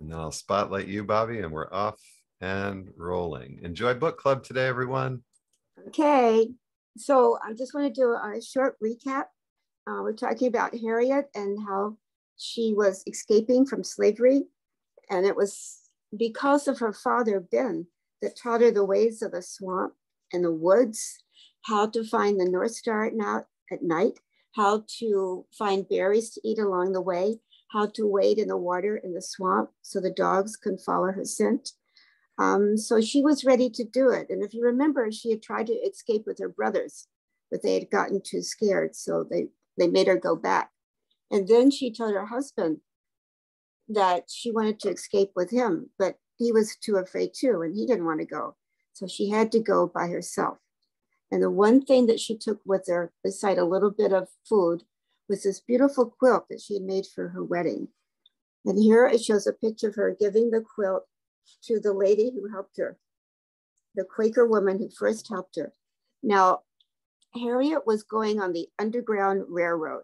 And then I'll spotlight you, Bobbi, and we're off and rolling. Enjoy book club today, everyone. Okay, so I just want to do a short recap. We're talking about Harriet and how she was escaping from slavery. And it was because of her father, Ben, that taught her the ways of the swamp and the woods, how to find the North Star at night, how to find berries to eat along the way, how to wade in the water in the swamp so the dogs can follow her scent. So she was ready to do it. And if you remember, she had tried to escape with her brothers, but they had gotten too scared. So they made her go back. And then she told her husband that she wanted to escape with him, but he was too afraid too, and he didn't want to go. So she had to go by herself. And the one thing that she took with her, beside a little bit of food, was this beautiful quilt that she had made for her wedding. And here it shows a picture of her giving the quilt to the lady who helped her, the Quaker woman who first helped her. Now, Harriet was going on the Underground Railroad,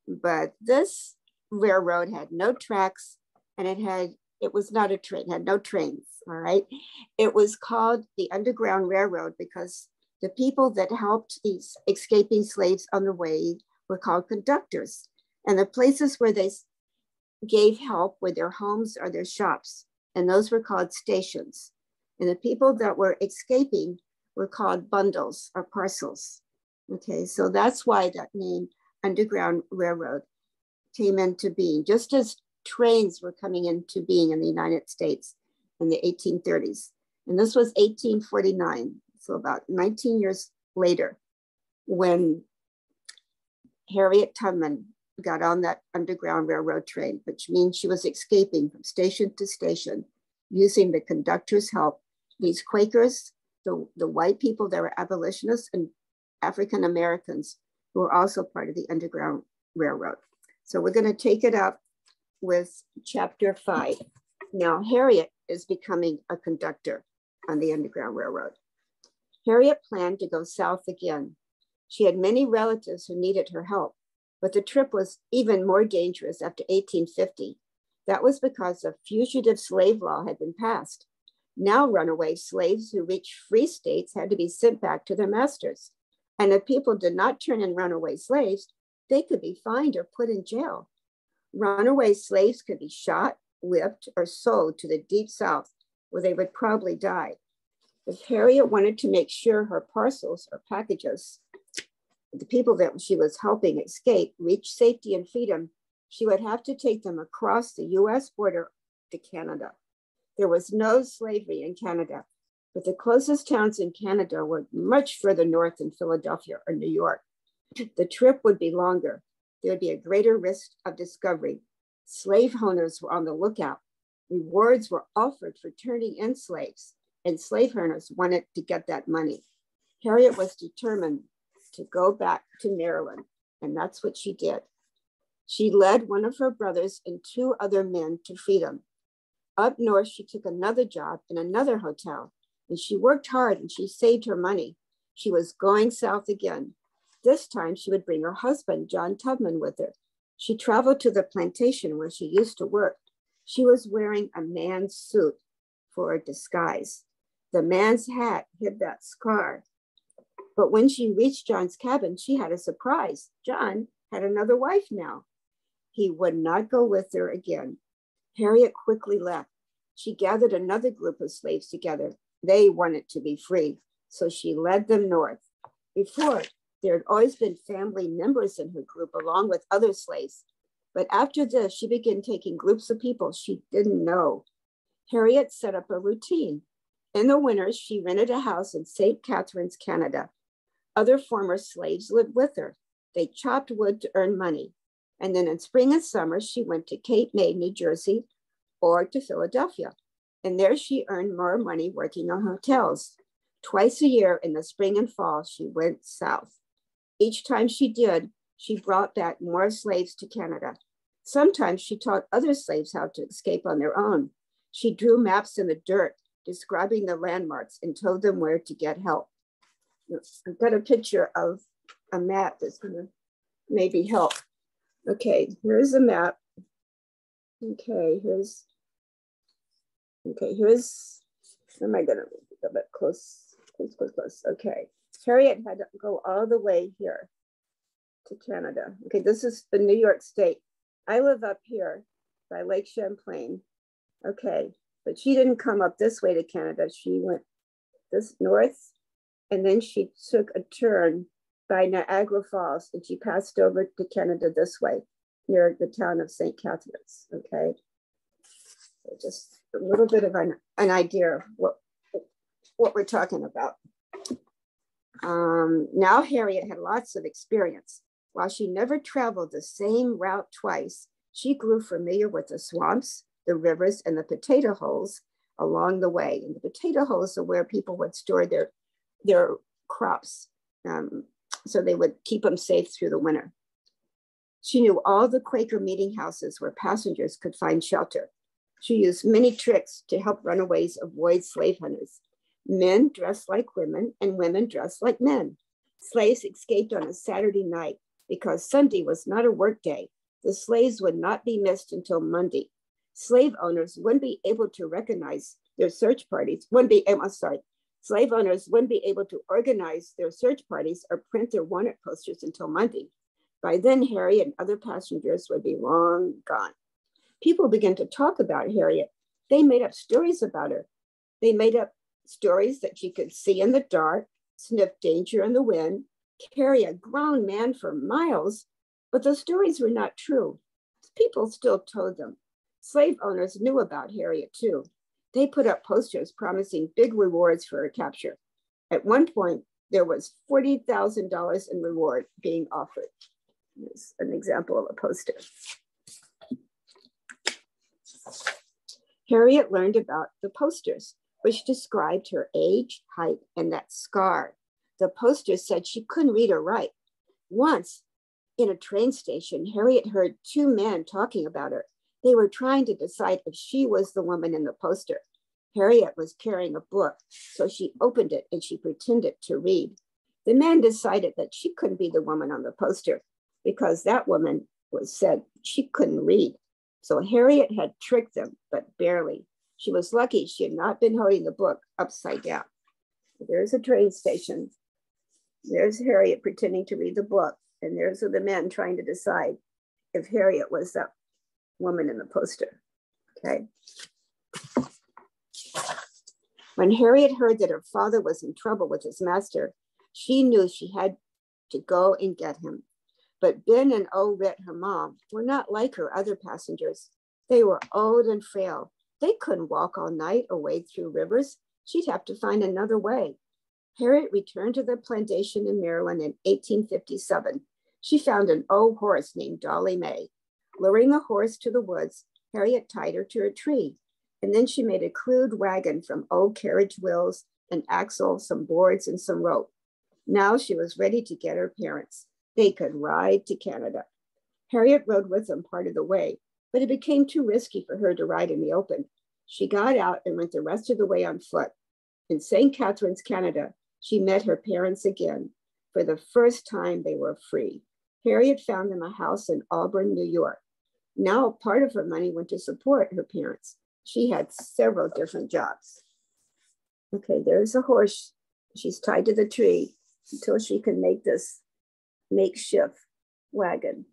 but this railroad had no tracks, and it was not a train, it had no trains, all right? It was called the Underground Railroad because the people that helped these escaping slaves on the way were called conductors. And the places where they gave help were their homes or their shops, and those were called stations. And the people that were escaping were called bundles or parcels. Okay, so that's why that name Underground Railroad came into being, just as trains were coming into being in the United States in the 1830s. And this was 1849, so about 19 years later, when Harriet Tubman got on that Underground Railroad train, which means she was escaping from station to station using the conductor's help. These Quakers, the white people that were abolitionists, and African Americans who were also part of the Underground Railroad. So we're going to take it up with chapter 5. Now, Harriet is becoming a conductor on the Underground Railroad. Harriet planned to go south again. She had many relatives who needed her help, but the trip was even more dangerous after 1850. That was because a Fugitive Slave Law had been passed. Now runaway slaves who reached free states had to be sent back to their masters. And if people did not turn in runaway slaves, they could be fined or put in jail. Runaway slaves could be shot, whipped, or sold to the deep south, where they would probably die. If Harriet wanted to make sure her parcels or packages, the people that she was helping escape, reach safety and freedom, she would have to take them across the US border to Canada. There was no slavery in Canada, but the closest towns in Canada were much further north than Philadelphia or New York. The trip would be longer. There would be a greater risk of discovery. Slave owners were on the lookout. Rewards were offered for turning in slaves, and slave owners wanted to get that money. Harriet was determined to go back to Maryland, and that's what she did. She led one of her brothers and 2 other men to freedom. Up north, she took another job in another hotel, and she worked hard and she saved her money. She was going south again. This time, she would bring her husband, John Tubman, with her. She traveled to the plantation where she used to work. She was wearing a man's suit for a disguise. The man's hat hid that scar. But when she reached John's cabin, she had a surprise. John had another wife now. He would not go with her again. Harriet quickly left. She gathered another group of slaves together. They wanted to be free, so she led them north. Before, there had always been family members in her group along with other slaves. But after this, she began taking groups of people she didn't know. Harriet set up a routine. In the winters, she rented a house in St. Catharines, Canada. Other former slaves lived with her. They chopped wood to earn money. And then in spring and summer, she went to Cape May, New Jersey, or to Philadelphia. And there she earned more money working on hotels. Twice a year in the spring and fall, she went south. Each time she did, she brought back more slaves to Canada. Sometimes she taught other slaves how to escape on their own. She drew maps in the dirt, describing the landmarks, and told them where to get help. I've got a picture of a map that's going to maybe help. Okay, here's a map. Okay, here's Okay, here's, where am I gonna go back close? Okay, Harriet had to go all the way here to Canada. Okay, this is the New York State. I live up here by Lake Champlain. Okay, but she didn't come up this way to Canada. She went this north, and then she took a turn by Niagara Falls, and she passed over to Canada this way, near the town of St. Catharines. Okay, so just a little bit of an idea of what we're talking about. Now Harriet had lots of experience. While she never traveled the same route twice, she grew familiar with the swamps, the rivers, and the potato holes along the way. And the potato holes are where people would store their crops, so they would keep them safe through the winter. She knew all the Quaker meeting houses where passengers could find shelter. She used many tricks to help runaways avoid slave hunters. Men dressed like women and women dressed like men. Slaves escaped on a Saturday night because Sunday was not a work day. The slaves would not be missed until Monday. Slave owners wouldn't be able to recognize their search parties, slave owners wouldn't be able to organize their search parties or print their wanted posters until Monday. By then, Harriet and other passengers would be long gone. People began to talk about Harriet. They made up stories about her. They made up stories that she could see in the dark, sniff danger in the wind, carry a grown man for miles, but the stories were not true. People still told them. Slave owners knew about Harriet too. They put up posters promising big rewards for her capture. At one point, there was $40,000 in reward being offered. Here's an example of a poster. Harriet learned about the posters, which described her age, height, and that scar. The posters said she couldn't read or write. Once, in a train station, Harriet heard two men talking about her. They were trying to decide if she was the woman in the poster. Harriet was carrying a book, so she opened it and she pretended to read. The men decided that she couldn't be the woman on the poster because that woman said she couldn't read. So Harriet had tricked them, but barely. She was lucky she had not been holding the book upside down. There's a train station. There's Harriet pretending to read the book. And there's the men trying to decide if Harriet was that woman in the poster. Okay. When Harriet heard that her father was in trouble with his master, she knew she had to go and get him. But Ben and Rit, her mom, were not like her other passengers. They were old and frail. They couldn't walk all night or wade through rivers. She'd have to find another way. Harriet returned to the plantation in Maryland in 1857. She found an old horse named Dolly May. Luring the horse to the woods, Harriet tied her to a tree, and then she made a crude wagon from old carriage wheels, an axle, some boards, and some rope. Now she was ready to get her parents. They could ride to Canada. Harriet rode with them part of the way, but it became too risky for her to ride in the open. She got out and went the rest of the way on foot. In St. Catharines, Canada, she met her parents again. For the first time, they were free. Harriet found them a house in Auburn, New York. Now, part of her money went to support her parents. She had several different jobs. Okay, there's a horse. She's tied to the tree until she can make this makeshift wagon.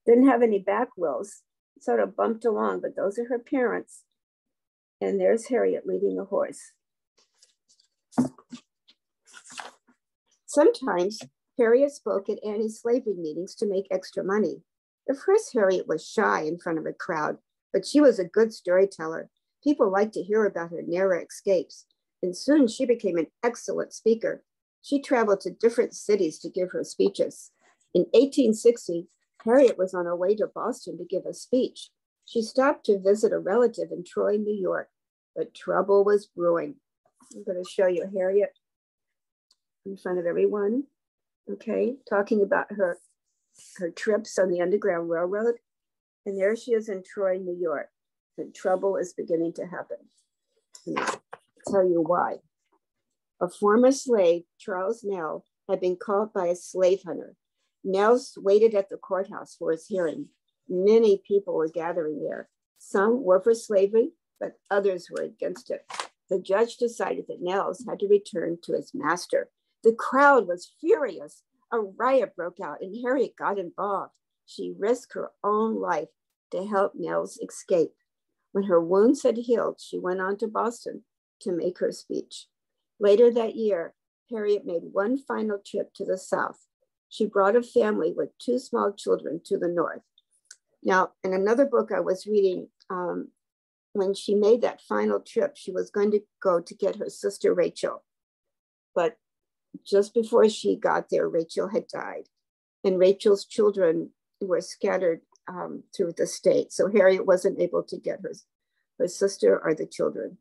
Didn't have any back wheels, sort of bumped along, but those are her parents. And there's Harriet leading the horse. Sometimes Harriet spoke at anti-slavery meetings to make extra money. At first, Harriet was shy in front of a crowd, but she was a good storyteller. People liked to hear about her narrow escapes, and soon she became an excellent speaker. She traveled to different cities to give her speeches. In 1860, Harriet was on her way to Boston to give a speech. She stopped to visit a relative in Troy, New York, but trouble was brewing. I'm going to show you Harriet in front of everyone, okay, talking about her trips on the Underground Railroad. And there she is in Troy, New York, and trouble is beginning to happen. And I'll tell you why. A former slave, Charles Nell, had been caught by a slave hunter. Nell waited at the courthouse for his hearing. Many people were gathering there. Some were for slavery, but others were against it. The judge decided that Nels had to return to his master. The crowd was furious. A riot broke out and Harriet got involved. She risked her own life to help Nels escape. When her wounds had healed, she went on to Boston to make her speech. Later that year, Harriet made one final trip to the South. She brought a family with 2 small children to the North. Now, in another book I was reading, when she made that final trip, she was going to go to get her sister Rachel. But just before she got there, Rachel had died. And Rachel's children were scattered through the state. So Harriet wasn't able to get her sister or the children.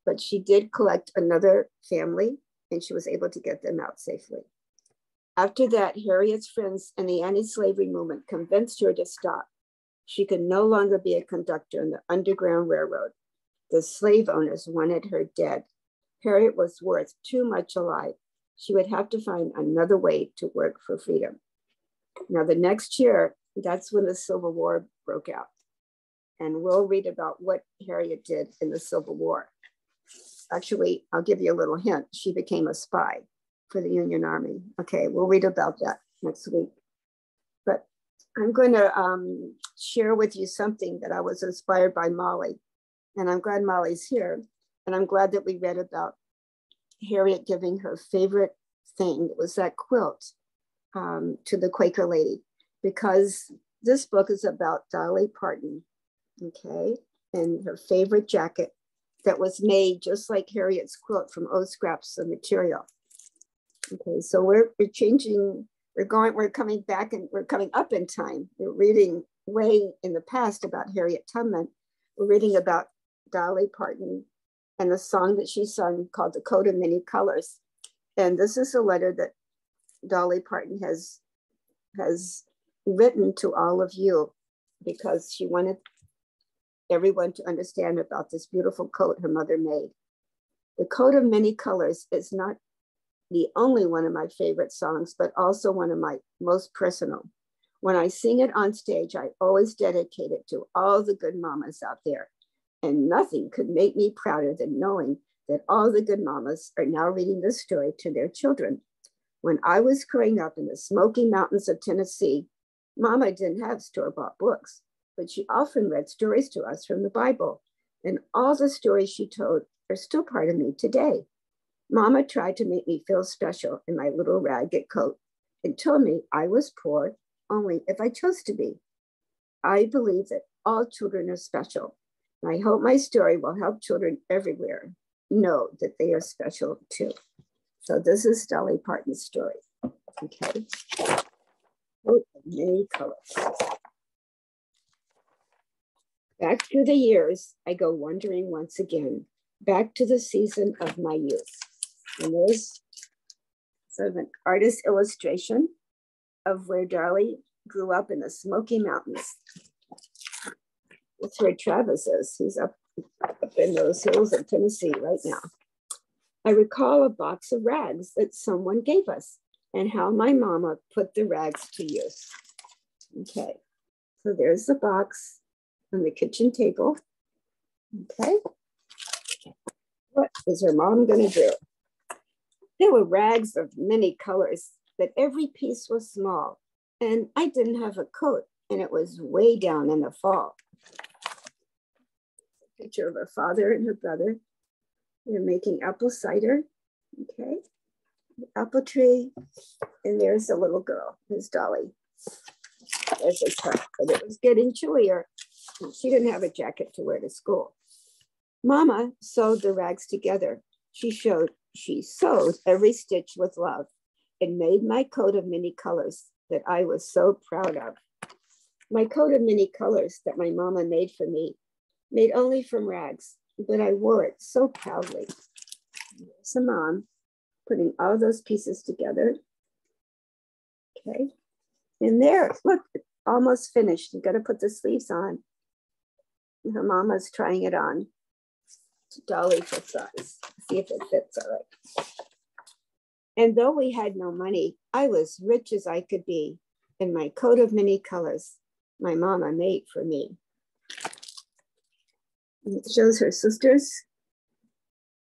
But she did collect another family and she was able to get them out safely. After that, Harriet's friends and the anti-slavery movement convinced her to stop. She could no longer be a conductor in the Underground Railroad. The slave owners wanted her dead. Harriet was worth too much alive. She would have to find another way to work for freedom. Now, the next year, that's when the Civil War broke out. And we'll read about what Harriet did in the Civil War. Actually, I'll give you a little hint. She became a spy for the Union Army. Okay, we'll read about that next week. But I'm going to share with you something that I was inspired by Molly. And I'm glad Molly's here. And I'm glad that we read about Harriet giving her favorite thing. It was that quilt to the Quaker lady, because this book is about Dolly Parton, okay, and her favorite jacket that was made just like Harriet's quilt from old scraps of material. Okay, so we're changing, we're coming back and we're coming up in time. We're reading way in the past about Harriet Tubman. We're reading about Dolly Parton and the song that she sung called The Coat of Many Colors. And this is a letter that Dolly Parton has written to all of you because she wanted everyone to understand about this beautiful coat her mother made. The Coat of Many Colors is not the only one of my favorite songs, but also one of my most personal. When I sing it on stage, I always dedicate it to all the good mamas out there. And nothing could make me prouder than knowing that all the good mamas are now reading this story to their children. When I was growing up in the Smoky Mountains of Tennessee, Mama didn't have store-bought books, but she often read stories to us from the Bible. And all the stories she told are still part of me today. Mama tried to make me feel special in my little ragged coat and told me I was poor only if I chose to be. I believe that all children are special. And I hope my story will help children everywhere know that they are special too. So this is Dolly Parton's story. Okay. Coat of Many Colors. Back through the years, I go wandering once again, back to the season of my youth. And there's sort of an artist's illustration of where Dolly grew up in the Smoky Mountains. That's where Travis is. He's up in those hills of Tennessee right now. I recall a box of rags that someone gave us and how my mama put the rags to use. Okay, so there's the box on the kitchen table. Okay, what is her mom gonna do? There were rags of many colors, but every piece was small. And I didn't have a coat, and it was way down in the fall. A picture of her father and her brother. They're making apple cider. Okay, the apple tree, and there's a little girl. There's Dolly. There's a truck, but it was getting chillier. And she didn't have a jacket to wear to school. Mama sewed the rags together. She sewed every stitch with love and made my coat of many colors that I was so proud of. My coat of many colors that my mama made for me, made only from rags, but I wore it so proudly. There's a mom putting all those pieces together. Okay, and there, look, almost finished. You got to put the sleeves on. And her mama's trying it on to Dolly for size, see if it fits all right. And though we had no money, I was rich as I could be in my coat of many colors my mama made for me. And it shows her sisters.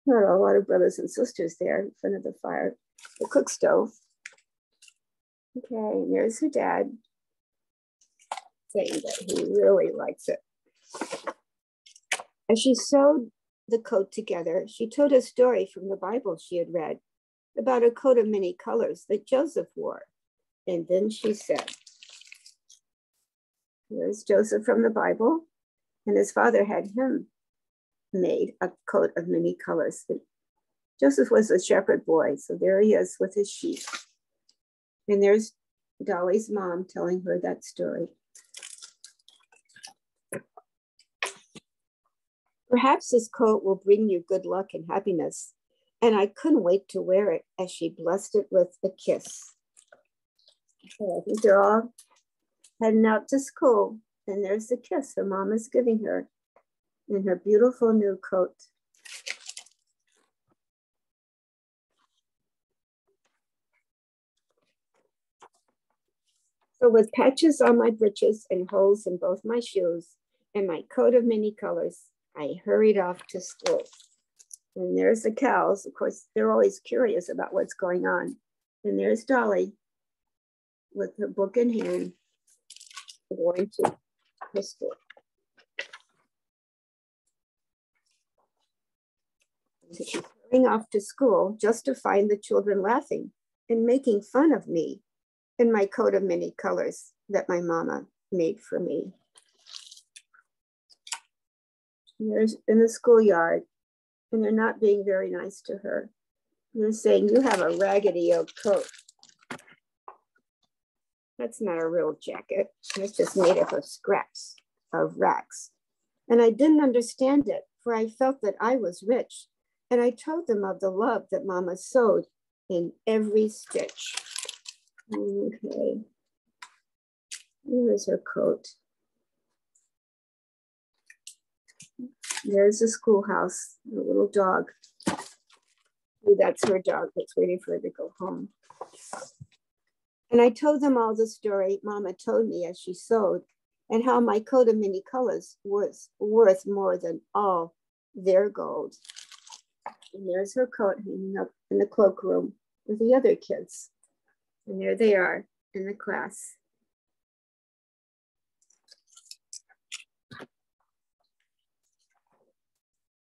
Not a lot of brothers and sisters there in front of the fire, the cook stove. Okay, and there's her dad saying that he really likes it. As she sewed the coat together, she told a story from the Bible she had read about a coat of many colors that Joseph wore. And then she said, here's Joseph from the Bible, and his father had him made a coat of many colors. Joseph was a shepherd boy, so there he is with his sheep. And there's Dolly's mom telling her that story. Perhaps this coat will bring you good luck and happiness, and I couldn't wait to wear it, as she blessed it with a kiss. Okay, I think they're all heading out to school, and there's the kiss her mom is giving her in her beautiful new coat. So with patches on my breeches and holes in both my shoes and my coat of many colors, I hurried off to school. And there's the cows. Of course, they're always curious about what's going on. And there's Dolly with her book in hand, going to her school. She's hurrying off to school just to find the children laughing and making fun of me in my coat of many colors that my mama made for me. There's in the schoolyard, and they're not being very nice to her. They're saying, you have a raggedy old coat. That's not a real jacket. It's just made up of scraps of rags. And I didn't understand it, for I felt that I was rich. And I told them of the love that Mama sewed in every stitch. Okay. Here's her coat. There's the schoolhouse, the little dog. Ooh, that's her dog that's waiting for her to go home. And I told them all the story Mama told me as she sewed, and how my coat of many colors was worth more than all their gold. And there's her coat hanging up in the cloakroom with the other kids. And there they are in the class.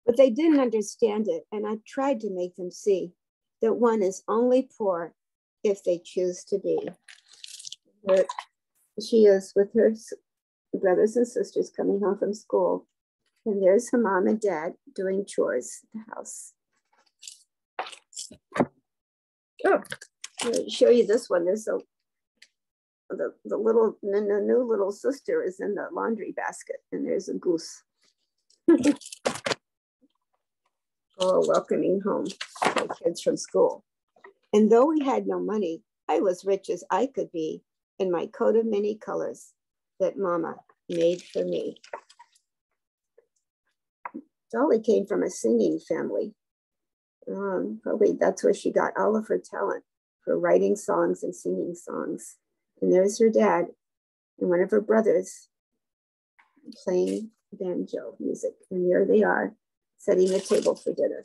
But they didn't understand it, and I tried to make them see that one is only poor if they choose to be. Here she is with her brothers and sisters coming home from school, and there's her mom and dad doing chores at the house. Oh, I'll show you this one. There's the new little sister is in the laundry basket, and there's a goose. Oh, welcoming home my kids from school. And though we had no money, I was rich as I could be in my coat of many colors that Mama made for me. Dolly came from a singing family. Probably that's where she got all of her talent for writing songs and singing songs. And there's her dad and one of her brothers playing banjo music. And there they are, setting the table for dinner.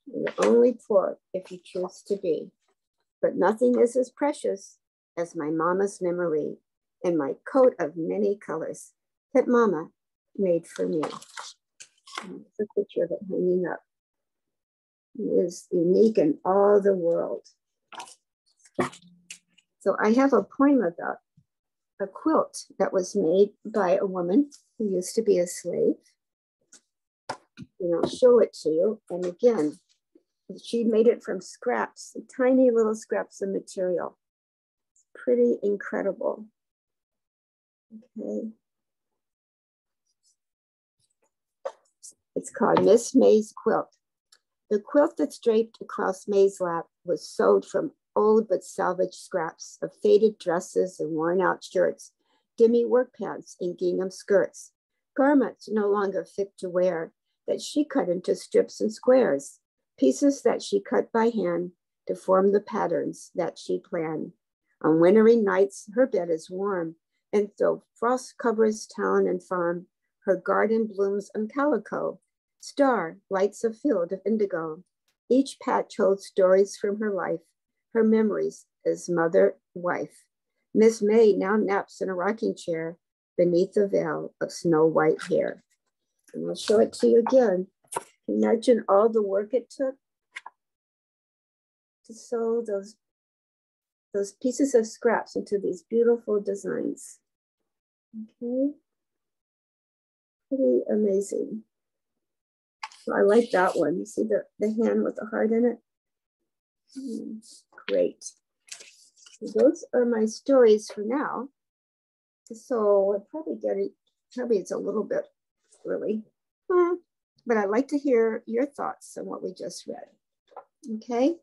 You're only poor if you choose to be, but nothing is as precious as my mama's memory and my coat of many colors that Mama made for me. There's a picture of it hanging up. It is unique in all the world. So I have a poem about a quilt that was made by a woman who used to be a slave. And I'll show it to you. And again, she made it from scraps, tiny little scraps of material. It's pretty incredible. Okay. It's called Miss May's Quilt. The quilt that's draped across May's lap was sewed from old but salvaged scraps of faded dresses and worn out shirts, dimmy work pants and gingham skirts, garments no longer fit to wear that she cut into strips and squares, pieces that she cut by hand to form the patterns that she planned. On wintry nights, her bed is warm, and though frost covers town and farm, Her garden blooms on calico. Star lights a field of indigo. Each patch holds stories from her life, her memories as mother, wife. Miss May now naps in a rocking chair beneath a veil of snow white hair. And I'll show it to you again. Imagine all the work it took to sew those pieces of scraps into these beautiful designs. Okay, pretty amazing. So I like that one. You see the hand with the heart in it? Great. So those are my stories for now. So we're probably it's a little bit early, but I'd like to hear your thoughts on what we just read. Okay,